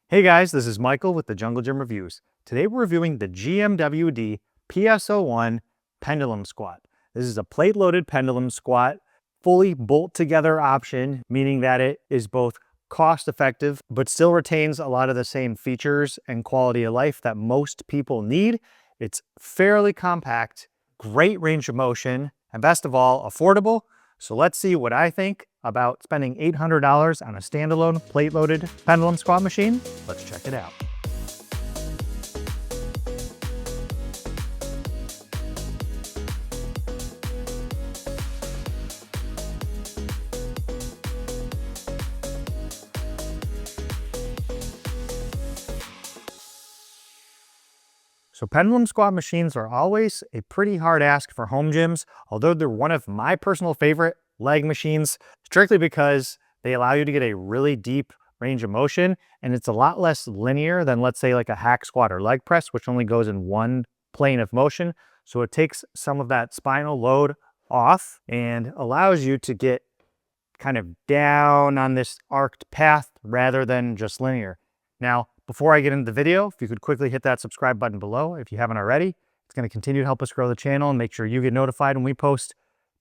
Hey guys, this is Michael with the Jungle Gym Reviews. Today we're reviewing the GMWD PS01 Pendulum Squat. This is a plate-loaded pendulum squat, fully bolt-together option, meaning that it is both cost-effective, but still retains a lot of the same features and quality of life that most people need. It's fairly compact, great range of motion, and best of all, affordable. So let's see what I think about spending $800 on a standalone plate-loaded pendulum squat machine. Let's check it out. So pendulum squat machines are always a pretty hard ask for home gyms, although they're one of my personal favorite leg machines, strictly because they allow you to get a really deep range of motion, and it's a lot less linear than, let's say, like a hack squat or leg press, which only goes in one plane of motion. So it takes some of that spinal load off and allows you to get kind of down on this arced path rather than just linear. Now, before I get into the video, if you could quickly hit that subscribe button below if you haven't already. It's going to continue to help us grow the channel and make sure you get notified when we post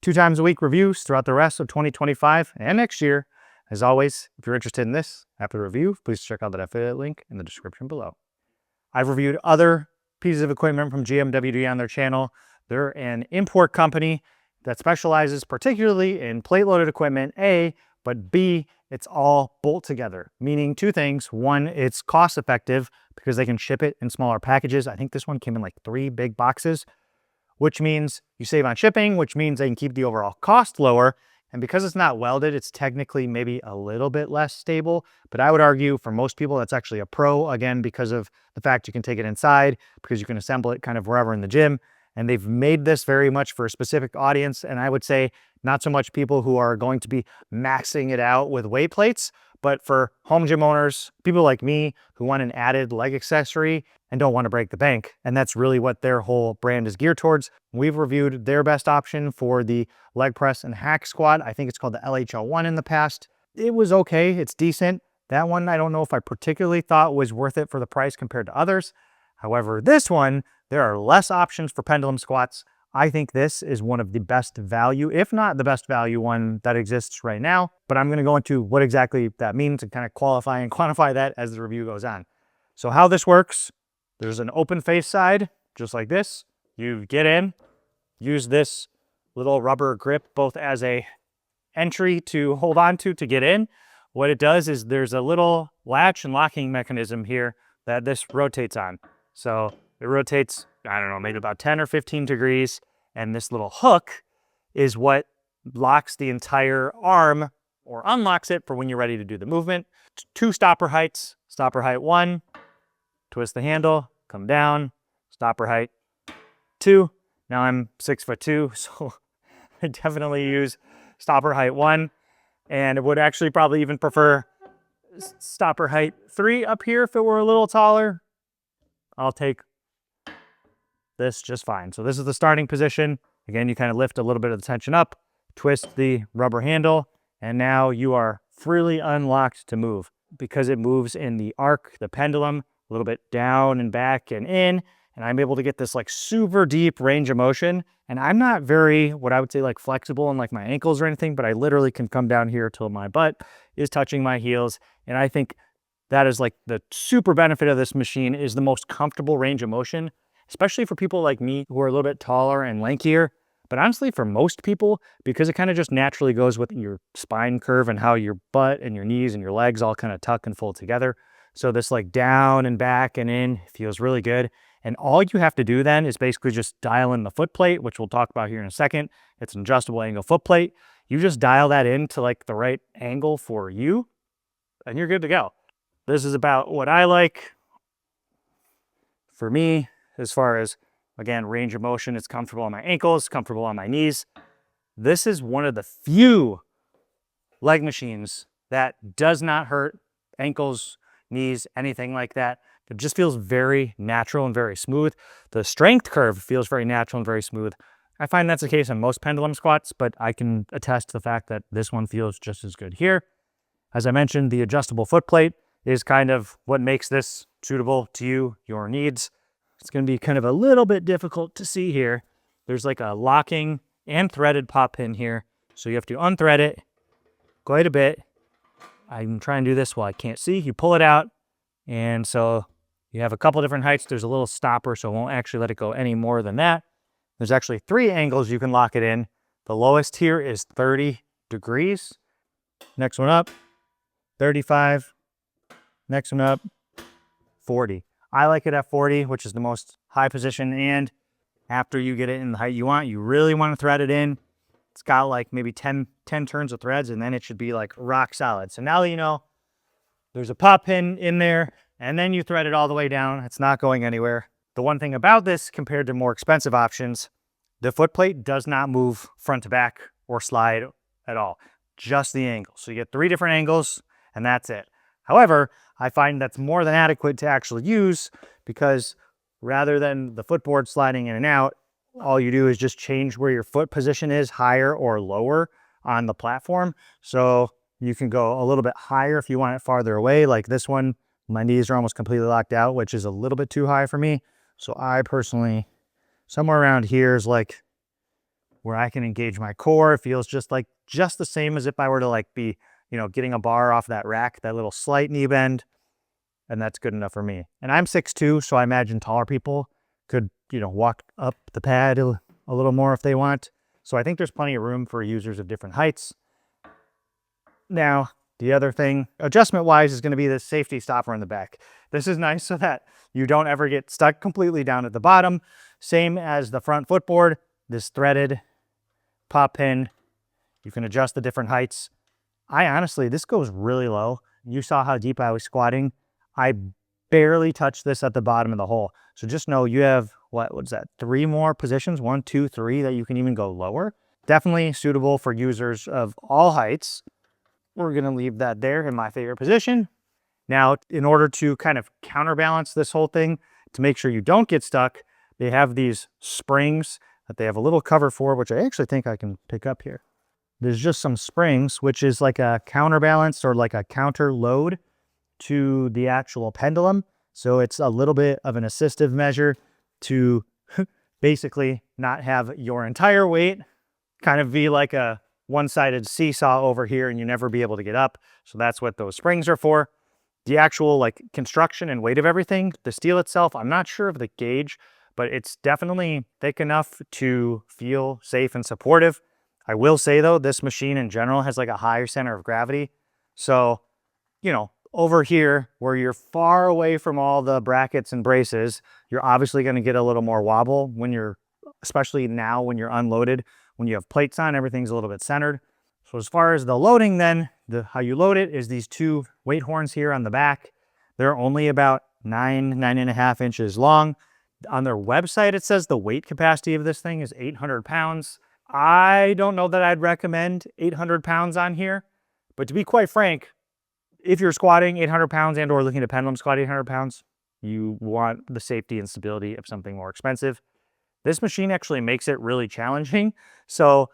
2 times a week reviews throughout the rest of 2025 and next year. As always, if you're interested in this after the review, please check out that affiliate link in the description below. I've reviewed other pieces of equipment from GMWD on their channel. They're an import company that specializes particularly in plate-loaded equipment, A, but B, it's all bolt together, meaning 2 things. One, it's cost effective because they can ship it in smaller packages. I think this one came in like 3 big boxes, which means you save on shipping, which means they can keep the overall cost lower. And because it's not welded, it's technically maybe a little bit less stable, but I would argue for most people, that's actually a pro, again, because of the fact you can take it inside, because you can assemble it kind of wherever in the gym. And they've made this very much for a specific audience. And I would say not so much people who are going to be maxing it out with weight plates, but for home gym owners, people like me who want an added leg accessory and don't want to break the bank. And that's really what their whole brand is geared towards. We've reviewed their best option for the leg press and hack squat. I think it's called the LHL1 in the past. It was okay, it's decent. That one, I don't know if I particularly thought was worth it for the price compared to others. However, this one, there are less options for pendulum squats. I think this is one of the best value, if not the best value one that exists right now. But I'm going to go into what exactly that means and kind of qualify and quantify that as the review goes on. So how this works, there's an open face side, just like this. You get in, use this little rubber grip both as a entry to hold on to get in. What it does is there's a little latch and locking mechanism here that this rotates on. So it rotates, I don't know, maybe about 10 or 15 degrees. And this little hook is what locks the entire arm or unlocks it for when you're ready to do the movement. 2 stopper heights. Stopper height 1, twist the handle, come down. Stopper height 2. Now I'm 6'2", so I definitely use stopper height 1. And I would actually probably even prefer stopper height 3 up here if it were a little taller. I'll take this just fine. So this is the starting position. Again, you kind of lift a little bit of the tension up, twist the rubber handle, and now you are freely unlocked to move. Because it moves in the arc, the pendulum, a little bit down and back and in, and I'm able to get this like super deep range of motion. And I'm not very, what I would say, like flexible in like my ankles or anything, but I literally can come down here till my butt is touching my heels. And I think that is like the super benefit of this machine is the most comfortable range of motion, especially for people like me who are a little bit taller and lankier. But honestly, for most people, because it kind of just naturally goes with your spine curve and how your butt and your knees and your legs all kind of tuck and fold together. So this like down and back and in feels really good. And all you have to do then is basically just dial in the foot plate, which we'll talk about here in a second. It's an adjustable angle foot plate. You just dial that in to like the right angle for you, and you're good to go. This is about what I like. For me, as far as, again, range of motion, it's comfortable on my ankles, comfortable on my knees. This is one of the few leg machines that does not hurt ankles, knees, anything like that. It just feels very natural and very smooth. The strength curve feels very natural and very smooth. I find that's the case on most pendulum squats, but I can attest to the fact that this one feels just as good here. As I mentioned, the adjustable foot plate is kind of what makes this suitable to you, your needs. It's going to be kind of a little bit difficult to see here. There's like a locking and threaded pop pin here. So you have to unthread it quite a bit. I'm trying to do this while I can't see. You pull it out, and so you have a couple different heights. There's a little stopper, so it won't actually let it go any more than that. There's actually 3 angles you can lock it in. The lowest here is 30 degrees. Next one up, 35. Next one up, 40. I like it at 40, which is the most high position, and after you get it in the height you want, you really want to thread it in. It's got like maybe 10 turns of threads, and then it should be like rock solid. So now that you know there's a pop pin in there, and then you thread it all the way down, it's not going anywhere. The one thing about this compared to more expensive options, the footplate does not move front to back or slide at all, just the angle. So you get 3 different angles, and that's it. However, I find that's more than adequate to actually use, because rather than the footboard sliding in and out, all you do is just change where your foot position is, higher or lower on the platform. So you can go a little bit higher if you want it farther away. Like this one, my knees are almost completely locked out, which is a little bit too high for me. So I personally, somewhere around here is like where I can engage my core. It feels just the same as if I were to like be, you know, getting a bar off that rack, that little slight knee bend, and that's good enough for me. And I'm 6'2", so I imagine taller people could, you know, walk up the pad a little more if they want. So I think there's plenty of room for users of different heights. Now, the other thing, adjustment-wise, is going to be the safety stopper in the back. This is nice so that you don't ever get stuck completely down at the bottom. Same as the front footboard, this threaded pop pin. You can adjust the different heights. This goes really low. You saw how deep I was squatting. I barely touched this at the bottom of the hole. So just know you have, what's that, 3 more positions, 1, 2, 3, that you can even go lower. Definitely suitable for users of all heights. We're gonna leave that there in my favorite position. Now, in order to kind of counterbalance this whole thing, to make sure you don't get stuck, they have these springs that they have a little cover for, which I actually think I can pick up here. There's just some springs, which is like a counterbalance or like a counter load to the actual pendulum. So it's a little bit of an assistive measure to basically not have your entire weight kind of be like a one-sided seesaw over here and you never be able to get up. So that's what those springs are for. The actual like construction and weight of everything, the steel itself, I'm not sure of the gauge, but it's definitely thick enough to feel safe and supportive. I will say though, this machine in general has like a higher center of gravity. So, you know, over here where you're far away from all the brackets and braces, you're obviously going to get a little more wobble when you're, especially now when you're unloaded. When you have plates on, everything's a little bit centered. So as far as the loading then, how you load it is these 2 weight horns here on the back. They're only about 9.5 inches long. On their website, it says the weight capacity of this thing is 800 pounds. I don't know that I'd recommend 800 pounds on here, but to be quite frank, if you're squatting 800 pounds and or looking to pendulum squat 800 pounds, you want the safety and stability of something more expensive. This machine actually makes it really challenging. So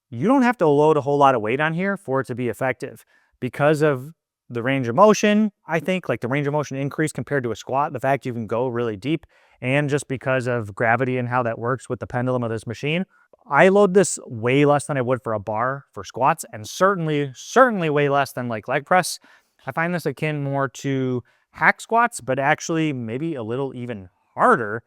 you don't have to load a whole lot of weight on here for it to be effective. Because of the range of motion, I think, like the range of motion increase compared to a squat, the fact you can go really deep, and just because of gravity and how that works with the pendulum of this machine, I load this way less than I would for a bar for squats, and certainly way less than like leg press. I find this akin more to hack squats, but actually maybe a little even harder.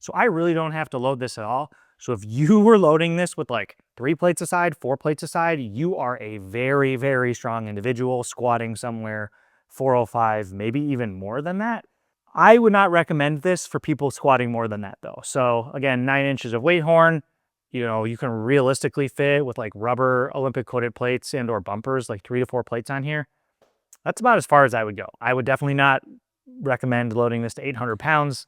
So I really don't have to load this at all. So if you were loading this with like 3 plates aside, 4 plates aside, you are a very, very strong individual squatting somewhere 405, maybe even more than that. I would not recommend this for people squatting more than that though. So again, 9 inches of weight horn, you know, you can realistically fit with like rubber Olympic coated plates and or bumpers, like 3 to 4 plates on here. That's about as far as I would go. I would definitely not recommend loading this to 800 pounds.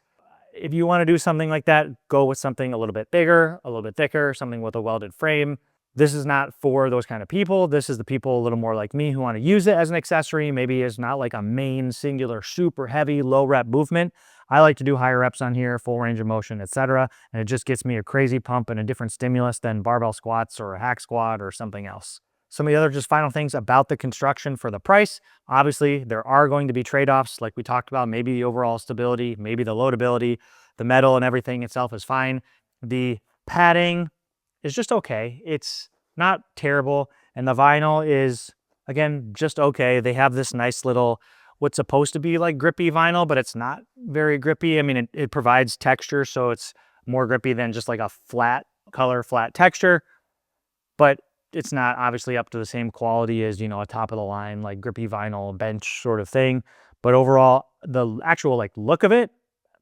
If you want to do something like that, go with something a little bit bigger, a little bit thicker, something with a welded frame. This is not for those kind of people. This is the people a little more like me who want to use it as an accessory. Maybe it's not like a main singular super heavy low rep movement. I like to do higher reps on here, full range of motion, etc. And it just gets me a crazy pump and a different stimulus than barbell squats or a hack squat or something else. Some of the other just final things about the construction for the price. Obviously, there are going to be trade-offs like we talked about, maybe the overall stability, maybe the loadability, the metal and everything itself is fine. The padding is just okay. It's not terrible. And the vinyl is, again, just okay. They have this nice little, what's supposed to be like grippy vinyl, but it's not very grippy. I mean, it provides texture, so it's more grippy than just like a flat color, flat texture, but it's not obviously up to the same quality as, you know, a top of the line, like grippy vinyl bench sort of thing. But overall, the actual like look of it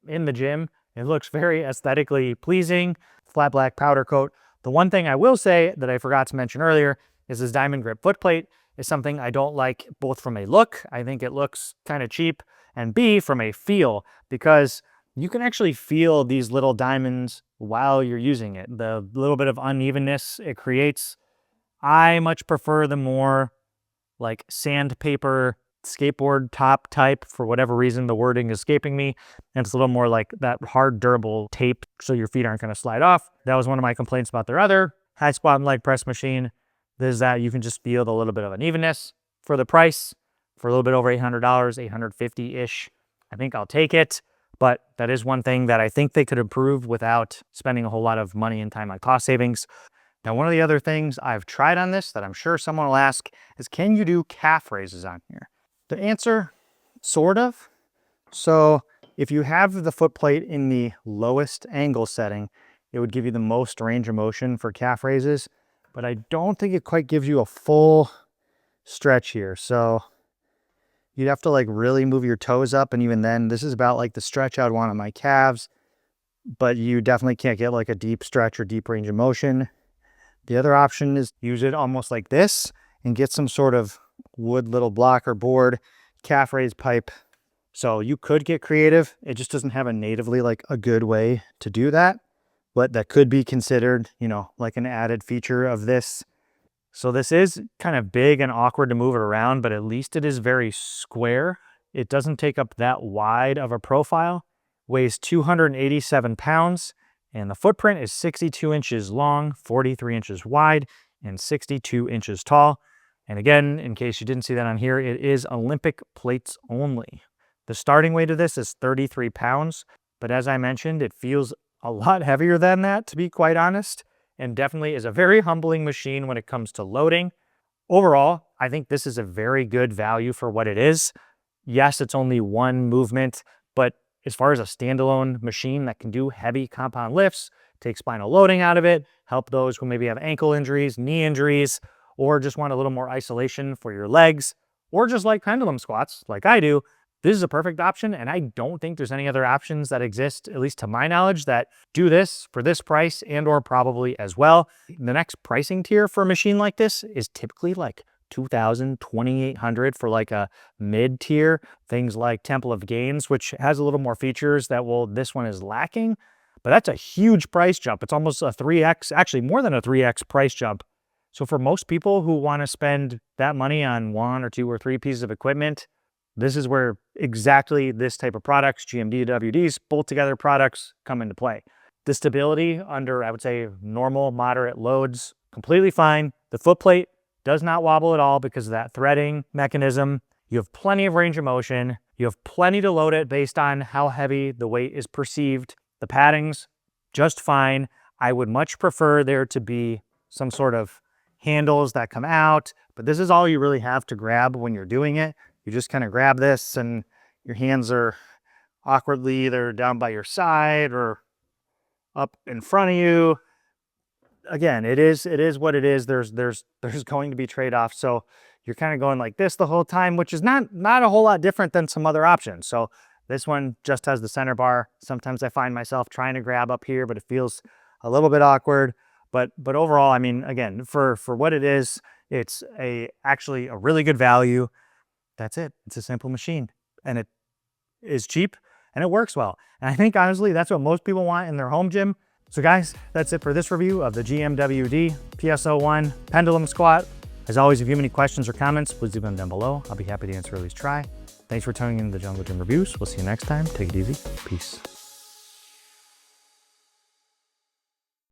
in the gym, it looks very aesthetically pleasing, flat black powder coat. The one thing I will say that I forgot to mention earlier is this diamond grip footplate is something I don't like, both from a look, I think it looks kind of cheap, and B, from a feel, because you can actually feel these little diamonds while you're using it. The little bit of unevenness it creates, I much prefer the more like sandpaper skateboard top type. For whatever reason, the wording is escaping me, and it's a little more like that hard durable tape so your feet aren't going to slide off. That was one of my complaints about their other high squat and leg press machine, is that you can just feel the little bit of unevenness. For the price, for a little bit over $800, $850-ish, I think I'll take it. But that is one thing that I think they could improve without spending a whole lot of money and time on cost savings. Now, one of the other things I've tried on this that I'm sure someone will ask is, can you do calf raises on here? The answer, sort of. So if you have the foot plate in the lowest angle setting, it would give you the most range of motion for calf raises, but I don't think it quite gives you a full stretch here. So you'd have to like really move your toes up, and even then, this is about like the stretch I'd want on my calves, but you definitely can't get like a deep stretch or deep range of motion. The other option is use it almost like this and get some sort of wood little block or board calf raise pipe. So you could get creative. It just doesn't have a natively like a good way to do that, but that could be considered, you know, like an added feature of this. So this is kind of big and awkward to move it around, but at least it is very square. It doesn't take up that wide of a profile, weighs 287 pounds. And the footprint is 62 inches long, 43 inches wide, and 62 inches tall. And again, in case you didn't see that on here, it is Olympic plates only. The starting weight of this is 33 pounds, but as I mentioned, it feels a lot heavier than that, to be quite honest, and definitely is a very humbling machine when it comes to loading. Overall, I think this is a very good value for what it is. Yes, it's only one movement, but as far as a standalone machine that can do heavy compound lifts, take spinal loading out of it, help those who maybe have ankle injuries, knee injuries, or just want a little more isolation for your legs, or just like pendulum squats like I do, this is a perfect option. And I don't think there's any other options that exist, at least to my knowledge, that do this for this price and or probably as well. The next pricing tier for a machine like this is typically like $2,000, $2,800 for like a mid tier. Things like Temple of Gains, which has a little more features that this one is lacking, but that's a huge price jump. It's almost a 3x, actually more than a 3x price jump. So for most people who want to spend that money on 1 or 2 or 3 pieces of equipment, this is where exactly this type of products, GMWD's bolt together products, come into play. The stability under, I would say, normal, moderate loads, completely fine. The footplate does not wobble at all because of that threading mechanism. You have plenty of range of motion. You have plenty to load it based on how heavy the weight is perceived. The padding's just fine. I would much prefer there to be some sort of handles that come out, but this is all you really have to grab when you're doing it. You just kind of grab this and your hands are awkwardly either down by your side or up in front of you. Again, it is what it is. There's going to be trade-offs. So you're kind of going like this the whole time, which is not a whole lot different than some other options. So this one just has the center bar. Sometimes I find myself trying to grab up here, but it feels a little bit awkward. But overall, I mean, again, for what it is, it's actually a really good value. That's it. It's a simple machine, and it is cheap and it works well. And I think honestly, that's what most people want in their home gym. So guys, that's it for this review of the GMWD PS01 Pendulum Squat. As always, if you have any questions or comments, please leave them down below. I'll be happy to answer or at least try. Thanks for tuning in to the Jungle Gym Reviews. We'll see you next time. Take it easy. Peace.